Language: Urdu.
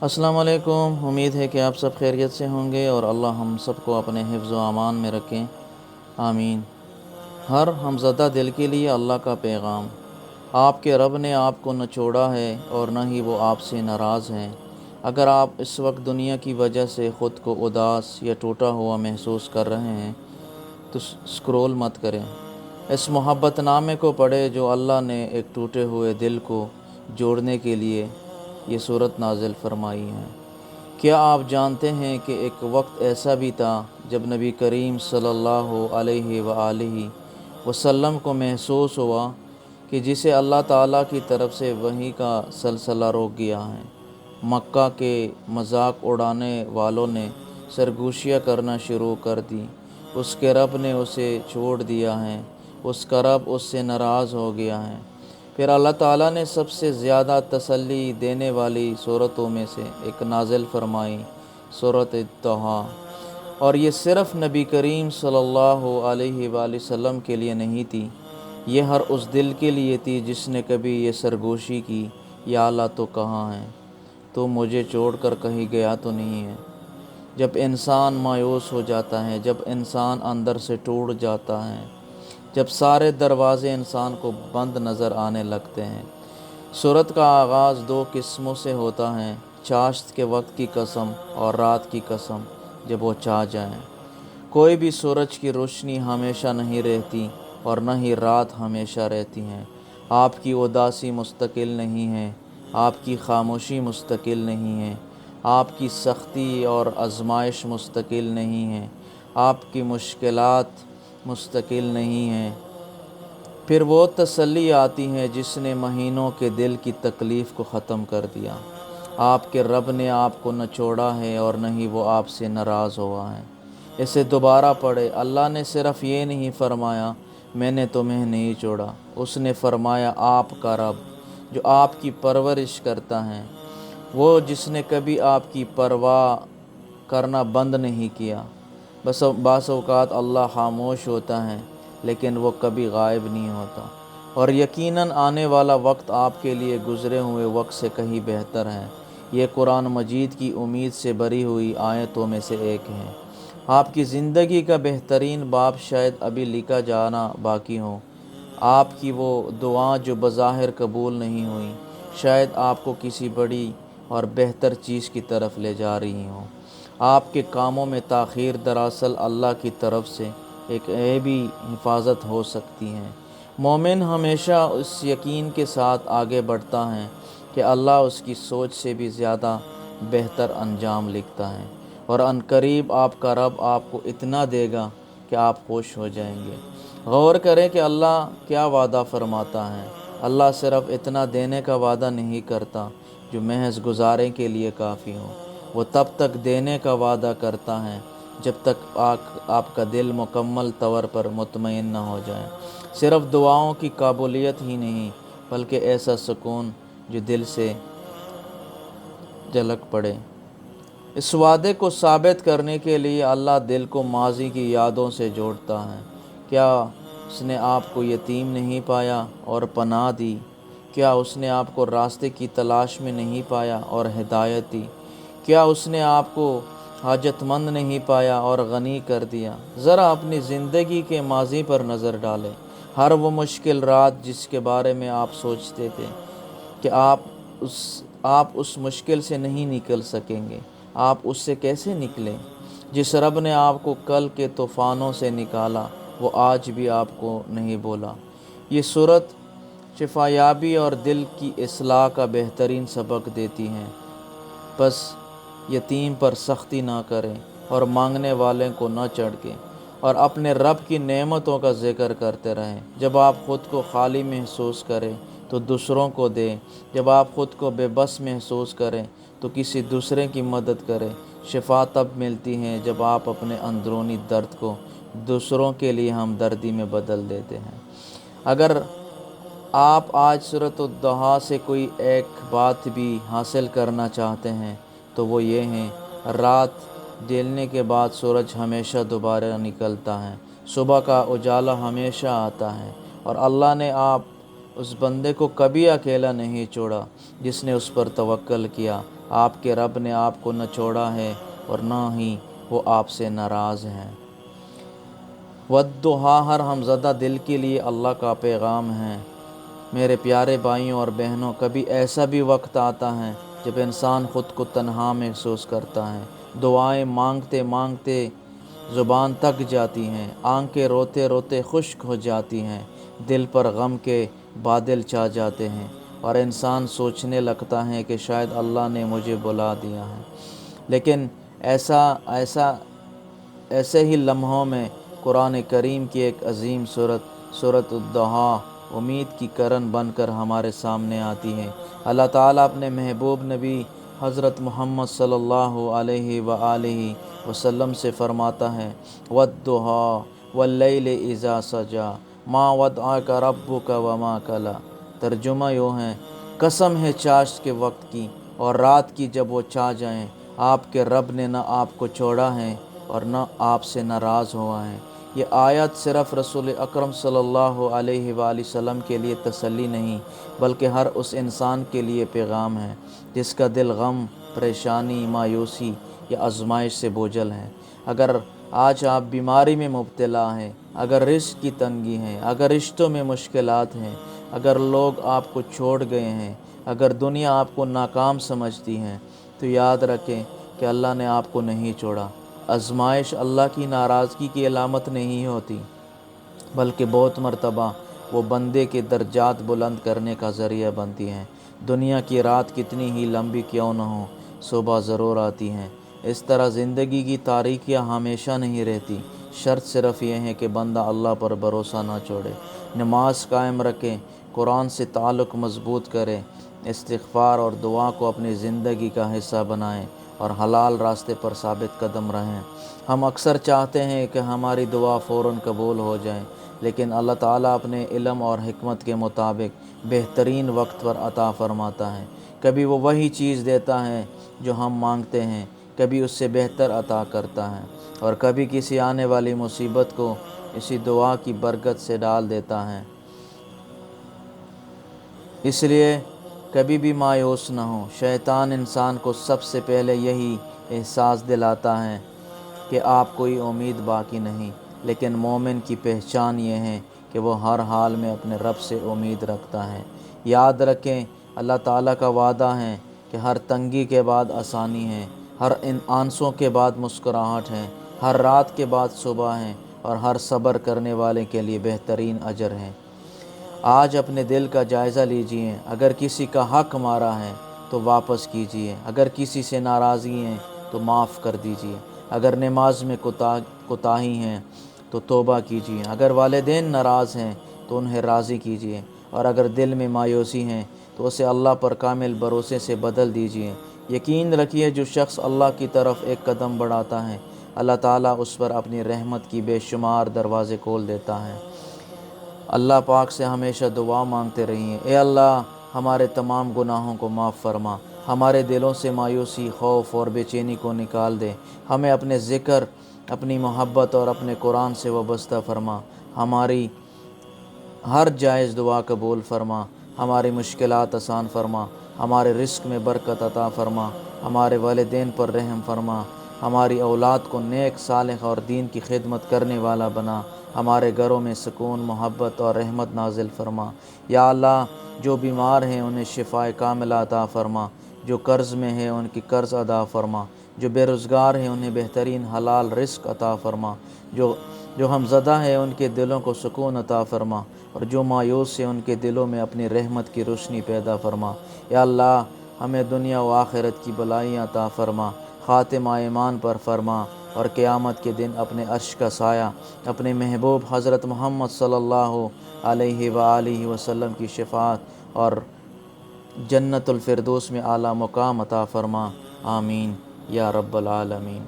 السلام علیکم۔ امید ہے کہ آپ سب خیریت سے ہوں گے اور اللہ ہم سب کو اپنے حفظ و امان میں رکھیں، آمین۔ ہر ہمزدہ دل کے لیے اللہ کا پیغام۔ آپ کے رب نے آپ کو نہ چھوڑا ہے اور نہ ہی وہ آپ سے ناراض ہیں۔ اگر آپ اس وقت دنیا کی وجہ سے خود کو اداس یا ٹوٹا ہوا محسوس کر رہے ہیں تو سکرول مت کریں، اس محبت نامے کو پڑھیں جو اللہ نے ایک ٹوٹے ہوئے دل کو جوڑنے کے لیے یہ صورت نازل فرمائی ہے۔ کیا آپ جانتے ہیں کہ ایک وقت ایسا بھی تھا جب نبی کریم صلی اللہ علیہ وآلہ وسلم کو محسوس ہوا کہ جسے اللہ تعالیٰ کی طرف سے وحی کا سلسلہ روک گیا ہے۔ مکہ کے مذاق اڑانے والوں نے سرگوشیاں کرنا شروع کر دی، اس کے رب نے اسے چھوڑ دیا ہے، اس کا رب اس سے ناراض ہو گیا ہے۔ پھر اللہ تعالیٰ نے سب سے زیادہ تسلی دینے والی صورتوں میں سے ایک نازل فرمائی، سورۃ طٰہٰ۔ اور یہ صرف نبی کریم صلی اللہ علیہ وآلہ وسلم کے لیے نہیں تھی، یہ ہر اس دل کے لیے تھی جس نے کبھی یہ سرگوشی کی، یا اللہ تو کہاں ہے، تو مجھے چھوڑ کر کہیں گیا تو نہیں ہے۔ جب انسان مایوس ہو جاتا ہے، جب انسان اندر سے ٹوٹ جاتا ہے، جب سارے دروازے انسان کو بند نظر آنے لگتے ہیں۔ سورت کا آغاز دو قسموں سے ہوتا ہے، چاشت کے وقت کی قسم اور رات کی قسم جب وہ چاہ جائیں۔ کوئی بھی سورج کی روشنی ہمیشہ نہیں رہتی اور نہ ہی رات ہمیشہ رہتی ہے۔ آپ کی اداسی مستقل نہیں ہے، آپ کی خاموشی مستقل نہیں ہے، آپ کی سختی اور آزمائش مستقل نہیں ہے، آپ کی مشکلات مستقل نہیں ہیں۔ پھر وہ تسلی آتی ہے جس نے مہینوں کے دل کی تکلیف کو ختم کر دیا۔ آپ کے رب نے آپ کو نہ چھوڑا ہے اور نہ ہی وہ آپ سے ناراض ہوا ہے۔ اسے دوبارہ پڑھے۔ اللہ نے صرف یہ نہیں فرمایا میں نے تمہیں نہیں چھوڑا، اس نے فرمایا آپ کا رب جو آپ کی پرورش کرتا ہے، وہ جس نے کبھی آپ کی پرواہ کرنا بند نہیں کیا۔ بعض اوقات اللہ خاموش ہوتا ہے لیکن وہ کبھی غائب نہیں ہوتا، اور یقیناً آنے والا وقت آپ کے لیے گزرے ہوئے وقت سے کہیں بہتر ہے۔ یہ قرآن مجید کی امید سے بھری ہوئی آیتوں میں سے ایک ہے۔ آپ کی زندگی کا بہترین باب شاید ابھی لکھا جانا باقی ہو۔ آپ کی وہ دعائیں جو بظاہر قبول نہیں ہوئیں، شاید آپ کو کسی بڑی اور بہتر چیز کی طرف لے جا رہی ہوں۔ آپ کے کاموں میں تاخیر دراصل اللہ کی طرف سے ایک عیبی حفاظت ہو سکتی ہے۔ مومن ہمیشہ اس یقین کے ساتھ آگے بڑھتا ہے کہ اللہ اس کی سوچ سے بھی زیادہ بہتر انجام لکھتا ہے، اور عنقریب آپ کا رب آپ کو اتنا دے گا کہ آپ خوش ہو جائیں گے۔ غور کریں کہ اللہ کیا وعدہ فرماتا ہے۔ اللہ صرف اتنا دینے کا وعدہ نہیں کرتا جو محض گزارے کے لیے کافی ہو، وہ تب تک دینے کا وعدہ کرتا ہے جب تک آپ کا دل مکمل طور پر مطمئن نہ ہو جائے۔ صرف دعاؤں کی قبولیت ہی نہیں بلکہ ایسا سکون جو دل سے جھلک پڑے۔ اس وعدے کو ثابت کرنے کے لیے اللہ دل کو ماضی کی یادوں سے جوڑتا ہے۔ کیا اس نے آپ کو یتیم نہیں پایا اور پناہ دی؟ کیا اس نے آپ کو راستے کی تلاش میں نہیں پایا اور ہدایت دی؟ کیا اس نے آپ کو حاجت مند نہیں پایا اور غنی کر دیا؟ ذرا اپنی زندگی کے ماضی پر نظر ڈالیں۔ ہر وہ مشکل رات جس کے بارے میں آپ سوچتے تھے کہ آپ اس مشکل سے نہیں نکل سکیں گے، آپ اس سے کیسے نکلیں؟ جس رب نے آپ کو کل کے طوفانوں سے نکالا، وہ آج بھی آپ کو نہیں بولا۔ یہ صورت شفا یابی اور دل کی اصلاح کا بہترین سبق دیتی ہے۔ بس یتیم پر سختی نہ کریں اور مانگنے والے کو نہ جھڑکیں، اور اپنے رب کی نعمتوں کا ذکر کرتے رہیں۔ جب آپ خود کو خالی محسوس کریں تو دوسروں کو دیں، جب آپ خود کو بے بس محسوس کریں تو کسی دوسرے کی مدد کریں۔ شفا تب ملتی ہے جب آپ اپنے اندرونی درد کو دوسروں کے لیے ہمدردی میں بدل دیتے ہیں۔ اگر آپ آج سورۃ الضحیٰ سے کوئی ایک بات بھی حاصل کرنا چاہتے ہیں تو وہ یہ ہے، رات ڈھلنے کے بعد سورج ہمیشہ دوبارہ نکلتا ہے، صبح کا اجالا ہمیشہ آتا ہے، اور اللہ نے آپ اس بندے کو کبھی اکیلا نہیں چھوڑا جس نے اس پر توکل کیا۔ آپ کے رب نے آپ کو نہ چھوڑا ہے اور نہ ہی وہ آپ سے ناراض ہیں۔ والضحیٰ، ہر ہمزدہ دل کے لیے اللہ کا پیغام ہے۔ میرے پیارے بھائیوں اور بہنوں، کبھی ایسا بھی وقت آتا ہے جب انسان خود کو تنہا محسوس کرتا ہے۔ دعائیں مانگتے مانگتے زبان تک جاتی ہیں، آنکھیں روتے روتے خشک ہو جاتی ہیں، دل پر غم کے بادل چھا جاتے ہیں، اور انسان سوچنے لگتا ہے کہ شاید اللہ نے مجھے بلا دیا ہے۔ لیکن ایسے ہی لمحوں میں قرآن کریم کی ایک عظیم سورۃ الضحیٰ امید کی کرن بن کر ہمارے سامنے آتی ہے۔ اللہ تعالیٰ اپنے محبوب نبی حضرت محمد صلی اللہ علیہ وآلہ وسلم سے فرماتا ہے، وَالضُّحَىٰ وَاللَّيْلِ إِذَا سَجَىٰ مَا وَدَّعَكَ رَبُّكَ وَمَا قَلَىٰ۔ ترجمہ یوں ہے، قسم ہے چاشت کے وقت کی اور رات کی جب وہ چھا جائیں، آپ کے رب نے نہ آپ کو چھوڑا ہے اور نہ آپ سے ناراض ہوا ہے۔ یہ آیت صرف رسول اکرم صلی اللہ علیہ وآلہ وسلم کے لیے تسلی نہیں، بلکہ ہر اس انسان کے لیے پیغام ہے جس کا دل غم، پریشانی، مایوسی یا آزمائش سے بوجھل ہے۔ اگر آج آپ بیماری میں مبتلا ہیں، اگر رزق کی تنگی ہے، اگر رشتوں میں مشکلات ہیں، اگر لوگ آپ کو چھوڑ گئے ہیں، اگر دنیا آپ کو ناکام سمجھتی ہے، تو یاد رکھیں کہ اللہ نے آپ کو نہیں چھوڑا۔ آزمائش اللہ کی ناراضگی کی علامت نہیں ہوتی، بلکہ بہت مرتبہ وہ بندے کے درجات بلند کرنے کا ذریعہ بنتی ہیں۔ دنیا کی رات کتنی ہی لمبی کیوں نہ ہو، صبح ضرور آتی ہے۔ اس طرح زندگی کی تاریکیاں ہمیشہ نہیں رہتی۔ شرط صرف یہ ہے کہ بندہ اللہ پر بھروسہ نہ چھوڑے، نماز قائم رکھے، قرآن سے تعلق مضبوط کرے، استغفار اور دعا کو اپنی زندگی کا حصہ بنائیں اور حلال راستے پر ثابت قدم رہیں۔ ہم اکثر چاہتے ہیں کہ ہماری دعا فوراً قبول ہو جائے، لیکن اللہ تعالیٰ اپنے علم اور حکمت کے مطابق بہترین وقت پر عطا فرماتا ہے۔ کبھی وہ وہی چیز دیتا ہے جو ہم مانگتے ہیں، کبھی اس سے بہتر عطا کرتا ہے، اور کبھی کسی آنے والی مصیبت کو اسی دعا کی برکت سے ڈال دیتا ہے۔ اس لیے کبھی بھی مایوس نہ ہو۔ شیطان انسان کو سب سے پہلے یہی احساس دلاتا ہے کہ آپ کوئی امید باقی نہیں، لیکن مومن کی پہچان یہ ہے کہ وہ ہر حال میں اپنے رب سے امید رکھتا ہے۔ یاد رکھیں، اللہ تعالیٰ کا وعدہ ہے کہ ہر تنگی کے بعد آسانی ہے، ہر آنسوں کے بعد مسکراہٹ ہے، ہر رات کے بعد صبح ہے، اور ہر صبر کرنے والے کے لیے بہترین اجر ہے۔ آج اپنے دل کا جائزہ لیجئے، اگر کسی کا حق مارا ہے تو واپس کیجئے، اگر کسی سے ناراضگی ہے تو معاف کر دیجئے، اگر نماز میں کوتاہی ہیں تو توبہ کیجئے، اگر والدین ناراض ہیں تو انہیں راضی کیجئے، اور اگر دل میں مایوسی ہے تو اسے اللہ پر کامل بھروسے سے بدل دیجئے۔ یقین رکھیے، جو شخص اللہ کی طرف ایک قدم بڑھاتا ہے، اللہ تعالیٰ اس پر اپنی رحمت کی بے شمار دروازے کھول دیتا ہے۔ اللہ پاک سے ہمیشہ دعا مانگتے رہیے، اے اللہ ہمارے تمام گناہوں کو معاف فرما، ہمارے دلوں سے مایوسی، خوف اور بے چینی کو نکال دے، ہمیں اپنے ذکر، اپنی محبت اور اپنے قرآن سے وابستہ فرما، ہماری ہر جائز دعا قبول فرما، ہماری مشکلات آسان فرما، ہمارے رزق میں برکت عطا فرما، ہمارے والدین پر رحم فرما، ہماری اولاد کو نیک، صالح اور دین کی خدمت کرنے والا بنا، ہمارے گھروں میں سکون، محبت اور رحمت نازل فرما۔ یا اللہ، جو بیمار ہیں انہیں شفائے کاملہ عطا فرما، جو قرض میں ہیں ان کی قرض ادا فرما، جو بے روزگار ہیں انہیں بہترین حلال رزق عطا فرما، جو غمزدہ ہیں ان کے دلوں کو سکون عطا فرما، اور جو مایوس ہیں ان کے دلوں میں اپنی رحمت کی روشنی پیدا فرما۔ یا اللہ، ہمیں دنیا و آخرت کی بلائیاں عطا فرما، خاتمہ ایمان پر فرما، اور قیامت کے دن اپنے عرش کا سایہ اپنے محبوب حضرت محمد صلی اللہ علیہ وآلہ وسلم کی شفاعت اور جنت الفردوس میں اعلیٰ مقام عطا فرما۔ آمین یا رب العالمین۔